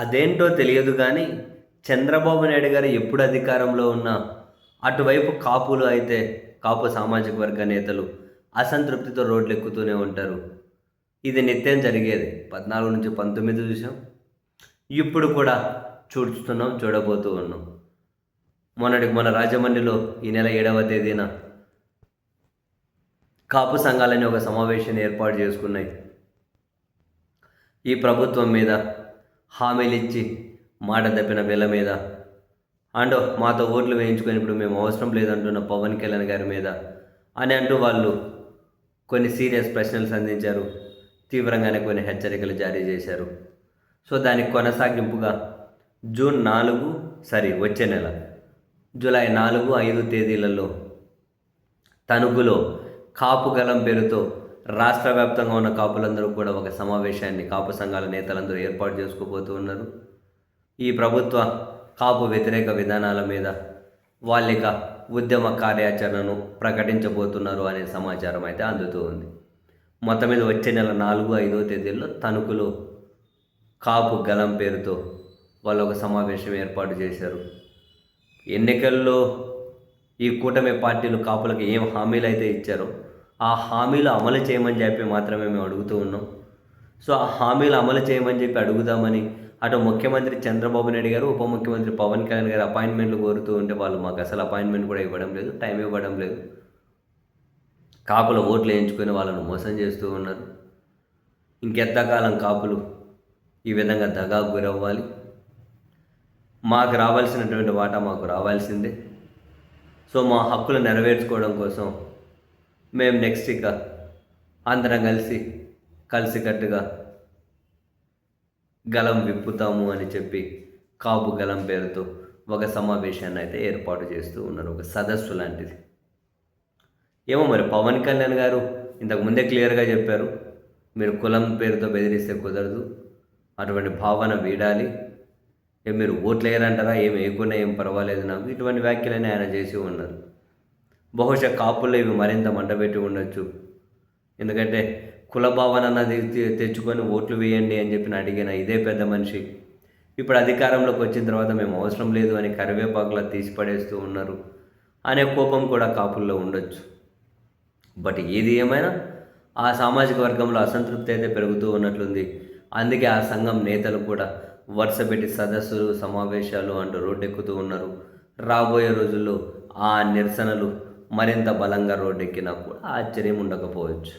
అదేంటో తెలియదు కానీ చంద్రబాబు నాయుడు గారు ఎప్పుడు అధికారంలో ఉన్నా అటువైపు కాపులు అయితే కాపు సామాజిక వర్గ నేతలు అసంతృప్తితో రోడ్లు ఎక్కుతూనే ఉంటారు. ఇది నిత్యం జరిగేది. 14 నుంచి 19 చూసాం. ఇప్పుడు కూడా చూస్తున్నాం, చూడబోతూ ఉన్నాం. మన రాజమండ్రిలో ఈ నెల 7వ తేదీన కాపు సంఘాలని ఒక సమావేశాన్ని ఏర్పాటు చేసుకున్నాయి. ఈ ప్రభుత్వం మీద హామీలిచ్చి మాట తప్పిన వీళ్ళ మీద అండ్ మాతో ఓట్లు వేయించుకొని ఇప్పుడు మేము అవసరం లేదంటున్న పవన్ కళ్యాణ్ గారి మీద అని అంటూ వాళ్ళు కొన్ని సీరియస్ ప్రశ్నలు సంధించారు. తీవ్రంగానే కొన్ని హెచ్చరికలు జారీ చేశారు. సో దానికి కొనసాగింపుగా వచ్చే నెల జూలై 4, 5 తేదీలలో తణుకులో కాపు గలం పేరుతో రాష్ట్ర వ్యాప్తంగా ఉన్న కాపులందరూ కూడా ఒక సమావేశాన్ని కాపు సంఘాల నేతలందరూ ఏర్పాటు చేసుకోబోతూ ఉన్నారు. ఈ ప్రభుత్వ కాపు వ్యతిరేక విధానాల మీద వాళ్ళిక ఉద్యమ కార్యాచరణను ప్రకటించబోతున్నారు అనే సమాచారం అయితే అందుతూ ఉంది. మొత్తం మీద వచ్చే నెల 4, 5 తేదీల్లో తణుకులో కాపు గలం పేరుతో వాళ్ళు ఒక సమావేశం ఏర్పాటు చేశారు. ఎన్నికల్లో ఈ కూటమి పార్టీలు కాపులకు ఏం హామీలు అయితే ఇచ్చారో ఆ హామీలు అమలు చేయమని చెప్పి మాత్రమే మేము అడుగుతూ ఉన్నాం. సో ఆ హామీలు అమలు చేయమని చెప్పి అడుగుదామని అటు ముఖ్యమంత్రి చంద్రబాబు నాయుడు గారు, ఉప ముఖ్యమంత్రి పవన్ కళ్యాణ్ గారు అపాయింట్మెంట్లు కోరుతూ ఉంటే వాళ్ళు మాకు అసలు అపాయింట్మెంట్ కూడా ఇవ్వడం లేదు, టైం ఇవ్వడం లేదు. కాపుల ఓట్లు వేయించుకొని వాళ్ళను మోసం చేస్తూ ఉన్నారు. ఇంకెంతకాలం కాపులు ఈ విధంగా దగాకు గురవ్వాలి? మాకు రావాల్సినటువంటి వాటా మాకు రావాల్సిందే. సో మా హక్కులు నెరవేర్చుకోవడం కోసం మేము నెక్స్ట్ ఇక అందరం కలిసికట్టుగా గలం విప్పుతాము అని చెప్పి కాపు గలం పేరుతో ఒక సమావేశాన్ని అయితే ఏర్పాటు చేస్తూ ఉన్నారు, ఒక సదస్సు లాంటిది. ఏమో మరి పవన్ కళ్యాణ్ గారు ఇంతకు ముందే క్లియర్గా చెప్పారు, మీరు కులం పేరుతో బెదిరిస్తే కుదరదు, అటువంటి భావన వీడాలి, మీరు ఓట్లు వేయరంటారా, ఏం వేయకుండా ఏం పర్వాలేదు నాకు, ఇటువంటి వ్యాఖ్యలని ఆయన చేసి ఉన్నారు. బహుశా కాపుల్లో ఇవి మరింత మంటపెట్టి ఉండొచ్చు. ఎందుకంటే కుల భావన అన్నది తెచ్చుకొని ఓట్లు వేయండి అని చెప్పి అడిగిన ఇదే పెద్ద మనిషి ఇప్పుడు అధికారంలోకి వచ్చిన తర్వాత మేము అవసరం లేదు అని కరివేపాకులా తీసి పడేస్తూ ఉన్నారు అనే కోపం కూడా కాపుల్లో ఉండొచ్చు. బట్ ఏది ఏమైనా ఆ సామాజిక వర్గంలో అసంతృప్తి అయితే పెరుగుతూ ఉన్నట్లుంది. అందుకే ఆ సంఘం నేతలు కూడా వరుస పెట్టి సదస్సులు, సమావేశాలు అంటూ రోడ్డెక్కుతూ ఉన్నారు. రాబోయే రోజుల్లో ఆ నిరసనలు మరింత బలంగా రోడ్డెక్కినా కూడా ఆశ్చర్యం ఉండకపోవచ్చు.